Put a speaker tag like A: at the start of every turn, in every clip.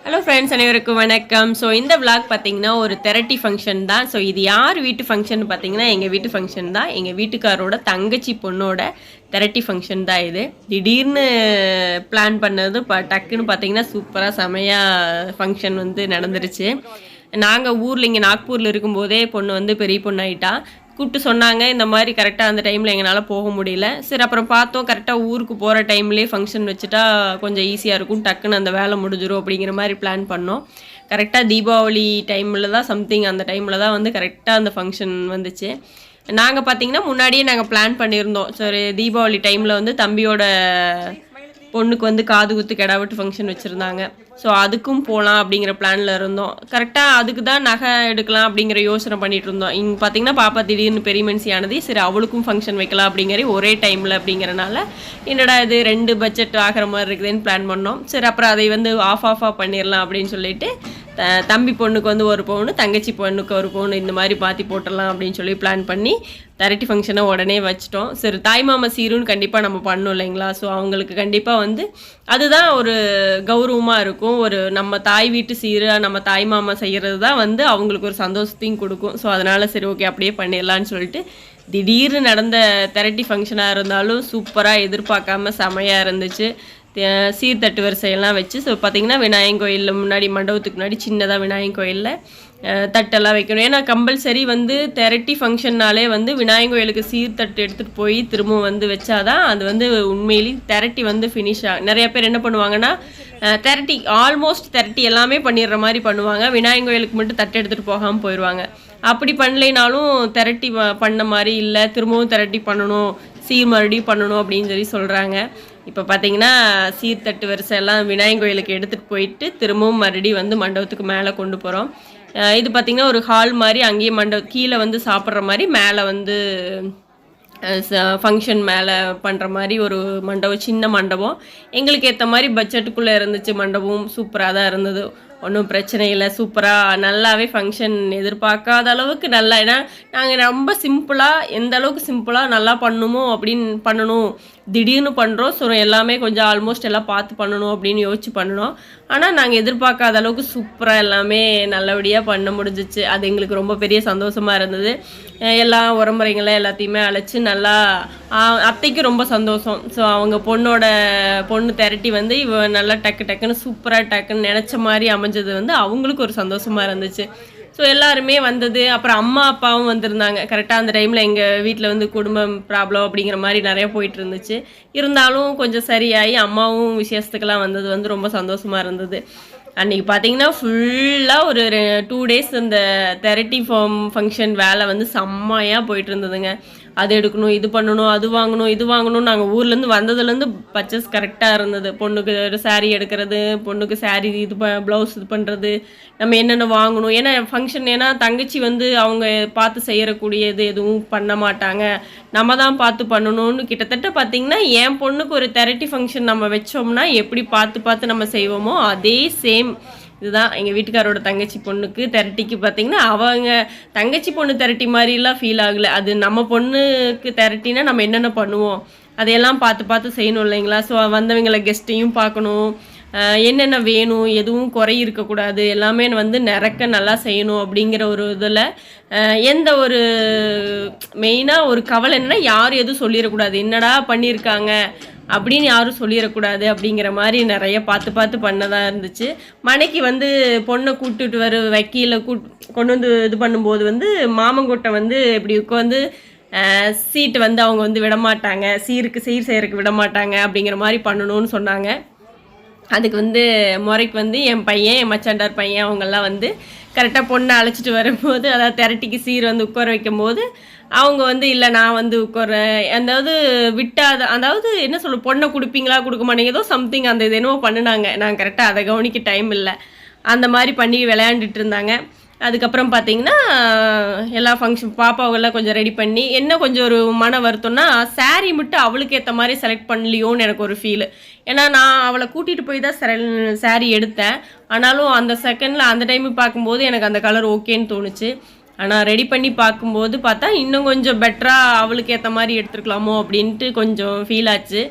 A: Hello friends, அனைவருக்கும் வணக்கம். So இந்த விளாக் பார்த்தீங்கன்னா ஒரு தெரட்டி ஃபங்க்ஷன் தான். ஸோ இது யார் வீட்டு ஃபங்க்ஷன் பார்த்தீங்கன்னா எங்கள் வீட்டு ஃபங்க்ஷன் தான். எங்கள் வீட்டுக்காரோட தங்கச்சி பொண்ணோட தெரட்டி ஃபங்க்ஷன் தான் இது. திடீர்னு பிளான் பண்ணது டக்குன்னு பார்த்தீங்கன்னா சூப்பராக செமையாக ஃபங்க்ஷன் வந்து நடந்துருச்சு. நாங்கள் ஊரில் இங்கே நாக்பூரில் இருக்கும்போதே பொண்ணு வந்து பெரிய பொண்ணாயிட்டா. கூப்பிட்டு சொன்னாங்க, இந்த மாதிரி கரெக்டாக அந்த டைமில் எங்களால் போக முடியல. சரி, அப்புறம் பார்த்தோம் கரெக்டாக ஊருக்கு போகிற டைம்லேயே ஃபங்க்ஷன் வச்சுட்டா கொஞ்சம் ஈஸியாக இருக்கும், டக்குன்னு அந்த வேலை முடிஞ்சிடும் அப்படிங்கிற மாதிரி பிளான் பண்ணோம். கரெக்டாக தீபாவளி டைமில் தான் சம்திங் அந்த டைமில் தான் வந்து கரெக்டாக அந்த ஃபங்க்ஷன் வந்துச்சு. நாங்கள் பார்த்திங்கன்னா முன்னாடியே நாங்கள் பிளான் பண்ணியிருந்தோம். சரி, தீபாவளி டைமில் வந்து தம்பியோட பொண்ணுக்கு வந்து காது குத்து கெடாவட்டு ஃபங்க்ஷன் வச்சுருந்தாங்க. ஸோ அதுக்கும் போகலாம் அப்படிங்கிற பிளானில் இருந்தோம். கரெக்டாக அதுக்கு தான் நகை எடுக்கலாம் அப்படிங்கிற யோசனை பண்ணிகிட்டு இருந்தோம். இங்கே பார்த்திங்கன்னா பாப்பா திடீர்னு பெரிய மனுஷி ஆனது. சரி, அவளுக்கும் ஃபங்க்ஷன் வைக்கலாம் அப்படிங்கிற ஒரே டைமில் அப்படிங்கிறனால என்னடா இது 2 பட்ஜெட் ஆகிற மாதிரி இருக்குதுன்னு பிளான் பண்ணோம். சரி, அப்புறம் அதை வந்து ஆஃபாக பண்ணிடலாம் அப்படின்னு சொல்லிட்டு தம்பி பொண்ணுக்கு வந்து 1 பவுன், தங்கச்சி பொண்ணுக்கு 1 பவுன், இந்த மாதிரி பாத்தி போட்டுடலாம் அப்படின்னு சொல்லி பிளான் பண்ணி தெரட்டி ஃபங்க்ஷனை உடனே வச்சிட்டோம். சரி, தாய் மாமா சீருன்னு கண்டிப்பாக நம்ம பண்ணோம் இல்லைங்களா? ஸோ அவங்களுக்கு கண்டிப்பாக வந்து அதுதான் ஒரு கௌரவமாக இருக்கும். ஒரு நம்ம தாய் வீட்டு சீரு நம்ம தாய் மாமா செய்கிறது தான் வந்து அவங்களுக்கு ஒரு சந்தோஷத்தையும் கொடுக்கும். ஸோ அதனால் சரி, ஓகே அப்படியே பண்ணிடலான்னு சொல்லிட்டு திடீர்னு நடந்த தெரட்டி ஃபங்க்ஷனாக இருந்தாலும் சூப்பராக எதிர்பார்க்காம செமையாக இருந்துச்சு. சீர்தட்டு வரிசையெல்லாம் வச்சு. ஸோ பார்த்திங்கன்னா விநாயகர் கோயிலில் முன்னாடி மண்டபத்துக்கு முன்னாடி சின்னதாக விநாயகர் கோயிலில் தட்டெல்லாம் வைக்கணும். ஏன்னா கம்பல்சரி வந்து தெரட்டி ஃபங்க்ஷன்னாலே வந்து விநாயகர் கோயிலுக்கு சீர்தட்டு எடுத்துகிட்டு போய் திரும்பவும் வந்து வச்சாதான் அது வந்து உண்மையிலேயே தெரட்டி வந்து ஃபினிஷ் ஆகும். நிறைய பேர் என்ன பண்ணுவாங்கன்னா தெரட்டி ஆல்மோஸ்ட் தெரட்டி எல்லாமே பண்ணிடுற மாதிரி பண்ணுவாங்க, விநாயகர் கோயிலுக்கு மட்டும் தட்டு எடுத்துகிட்டு போகாமல் போயிடுவாங்க. அப்படி பண்ணலைனாலும் தெரட்டி பண்ண மாதிரி இல்லை, திரும்பவும் தெரட்டி பண்ணணும், சீர் மறுபடியும் பண்ணணும் அப்படின்னு சொல்லி சொல்கிறாங்க. இப்போ பார்த்தீங்கன்னா சீர்தட்டு வரிசை எல்லாம் விநாயகர் கோயிலுக்கு எடுத்துகிட்டு போயிட்டு திரும்பவும் மறுபடியும் வந்து மண்டபத்துக்கு மேலே கொண்டு போகிறோம். இது பார்த்திங்கன்னா ஒரு ஹால் மாதிரி, அங்கேயே கீழே வந்து சாப்பிட்ற மாதிரி, மேலே வந்து ஃபங்க்ஷன் மேலே பண்ணுற மாதிரி ஒரு மண்டபம், சின்ன மண்டபம். எங்களுக்கு ஏற்ற மாதிரி பட்ஜெட்டுக்குள்ளே இருந்துச்சு. மண்டபம் சூப்பராக தான் இருந்தது, ஒன்றும் பிரச்சனை இல்லை. சூப்பராக நல்லாவே ஃபங்க்ஷன் எதிர்பார்க்காத அளவுக்கு நல்லா. ஏன்னா நாங்கள் ரொம்ப சிம்பிளாக, எந்த அளவுக்கு சிம்பிளாக நல்லா பண்ணணும் திடீர்னு பண்ணுறோம். ஸோ எல்லாமே கொஞ்சம் ஆல்மோஸ்ட் எல்லாம் பார்த்து பண்ணணும் அப்படின்னு யோசிச்சு பண்ணணும். ஆனால் நாங்கள் எதிர்பார்க்காத அளவுக்கு சூப்பராக எல்லாமே நல்லபடியாக பண்ண முடிஞ்சிச்சு. அது எங்களுக்கு ரொம்ப பெரிய சந்தோஷமாக இருந்தது. எல்லா உறமுறைங்களை எல்லாத்தையுமே அழைச்சி நல்லா, அத்தைக்கு ரொம்ப சந்தோஷம். ஸோ அவங்க பொண்ணு திரட்டி வந்து நல்லா டக்குன்னு சூப்பராக டக்குன்னு நினச்ச மாதிரி அமைஞ்சது வந்து அவங்களுக்கு ஒரு சந்தோஷமாக இருந்துச்சு. ஸோ எல்லாருமே வந்தது. அப்புறம் அம்மா அப்பாவும் வந்திருந்தாங்க. கரெக்டாக அந்த டைமில் எங்கள் வீட்டில் வந்து குடும்பம் ப்ராப்ளம் அப்படிங்கிற மாதிரி நிறைய போயிட்டு இருந்துச்சு. இருந்தாலும் கொஞ்சம் சரியாகி அம்மாவும் விசேஷத்துக்கெல்லாம் வந்தது வந்து ரொம்ப சந்தோஷமாக இருந்தது. அன்றைக்கி பார்த்திங்கன்னா ஃபுல்லாக ஒரு 2 டேஸ் அந்த தெரட்டி ஃபங்க்ஷன் வேலை வந்து செம்மையாக போயிட்டு இருந்ததுங்க. அது எடுக்கணும், இது பண்ணணும், அது வாங்கணும், இது வாங்கணும். நாங்கள் ஊர்லேருந்து வந்ததுலேருந்து பர்ச்சேஸ் கரெக்டாக இருந்தது. பொண்ணுக்கு ஒரு சாரீ எடுக்கிறது, பொண்ணுக்கு சாரீ இது ப்ளவுஸ் இது பண்ணுறது, நம்ம என்னென்ன வாங்கணும். ஏன்னா ஃபங்க்ஷன், ஏன்னா தங்கச்சி வந்து அவங்க பார்த்து செய்யக்கூடியது எதுவும் பண்ண மாட்டாங்க, நம்ம தான் பார்த்து பண்ணணும்னு. கிட்டத்தட்ட பார்த்திங்கன்னா என் பொண்ணுக்கு ஒரு தெரட்டி ஃபங்க்ஷன் நம்ம வச்சோம்னா எப்படி பார்த்து நம்ம செய்வோமோ அதே சேம் இதுதான் எங்கள் வீட்டுக்காரோட தங்கச்சி பொண்ணுக்கு தெரட்டிக்கு. பார்த்திங்கன்னா அவங்க தங்கச்சி பொண்ணு தெரட்டி மாதிரிலாம் ஃபீல் ஆகலை. அது நம்ம பொண்ணுக்கு தெரட்டினா நம்ம என்னென்ன பண்ணுவோம் அதையெல்லாம் பார்த்து செய்யணும் இல்லைங்களா? ஸோ வந்தவங்களை கெஸ்ட்டையும் பார்க்கணும், என்னென்ன வேணும், எதுவும் குறை இருக்கக்கூடாது, எல்லாமே வந்து நல்லா செய்யணும் அப்படிங்கிற ஒரு இதில் எந்த ஒரு மெயினாக ஒரு கவலை என்னென்னா யாரும் எதுவும் சொல்லிடக்கூடாது, என்னடா பண்ணியிருக்காங்க அப்படின்னு யாரும் சொல்லிடக்கூடாது அப்படிங்கிற மாதிரி நிறைய பார்த்து பண்ணதாக இருந்துச்சு. மனைக்கு வந்து பொண்ணை கூப்பிட்டுட்டு வக்கீல கொண்டு வந்து இது பண்ணும்போது வந்து மாமங்கொட்டை வந்து இப்படி உட்காந்து சீட்டு வந்து அவங்க வந்து விடமாட்டாங்க, சீர் செய்கிறதுக்கு விடமாட்டாங்க அப்படிங்கிற மாதிரி பண்ணணும்னு சொன்னாங்க. அதுக்கு வந்து முறைக்கு வந்து என் பையன், என் மச்சாண்டார் பையன் அவங்கெல்லாம் வந்து கரெக்டாக பொண்ணை அழைச்சிட்டு வரும்போது, அதாவது தெரட்டிக்கு சீர் வந்து உட்கார வைக்கும் போது அவங்க வந்து இல்லை நான் வந்து உட்கார்றேன், அதாவது என்ன சொல்ல, பொண்ணை கொடுப்பீங்களா கொடுக்க மாட்டேங்க, ஏதோ சம்திங் அந்த இது என்னவோ பண்ணினாங்க. நான் கரெக்டாக அதை கவனிக்க டைம் இல்லை. அந்த மாதிரி பண்ணி விளையாண்டுட்டு இருந்தாங்க. அதுக்கப்புறம் பார்த்திங்கன்னா எல்லா ஃபங்க்ஷன் பாப்பாவெல்லாம் கொஞ்சம் ரெடி பண்ணி, என்ன கொஞ்சம் ஒரு மன வருத்தம்னா சாரீ மட்டும் அவளுக்கு ஏற்ற மாதிரி செலக்ட் பண்ணலையோன்னு எனக்கு ஒரு ஃபீலு. ஏன்னா நான் அவளை கூட்டிகிட்டு போய் தான் சாரீ எடுத்தேன். ஆனாலும் அந்த செகண்டில் அந்த டைமு பார்க்கும்போது எனக்கு அந்த கலர் ஓகேன்னு தோணுச்சு. ஆனால் ரெடி பண்ணி பார்க்கும்போது பார்த்தா இன்னும் கொஞ்சம் பெட்டராக அவளுக்கு ஏற்ற மாதிரி எடுத்துருக்கலாமோ அப்படின்ட்டு கொஞ்சம் ஃபீல் ஆச்சு.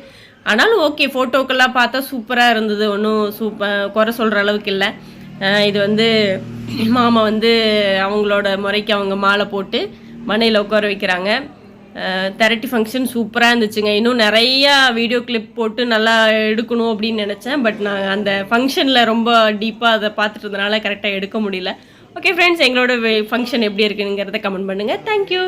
A: ஆனாலும் ஓகே, ஃபோட்டோக்கெல்லாம் பார்த்தா சூப்பராக இருந்தது. ஒன்றும் குறை சொல்கிற அளவுக்கு இல்லை. இது வந்து மாமா வந்து அவங்களோட முறைக்கு அவங்க மாலை போட்டு மனையில் உட்கார வைக்கிறாங்க. தெரட்டி ஃபங்க்ஷன் சூப்பராக இருந்துச்சுங்க. இன்னும் நிறையா வீடியோ கிளிப் போட்டு நல்லா எடுக்கணும் அப்படின்னு நினச்சேன். பட் நான் அந்த ஃபங்க்ஷனில் ரொம்ப டீப்பாக அதை பார்த்துட்டு இருந்தனால கரெக்டாக எடுக்க முடியல. ஓகே ஃப்ரெண்ட்ஸ், எங்களோட ஃபங்க்ஷன் எப்படி இருக்குங்கிறத கமெண்ட் பண்ணுங்கள். தேங்க்யூ.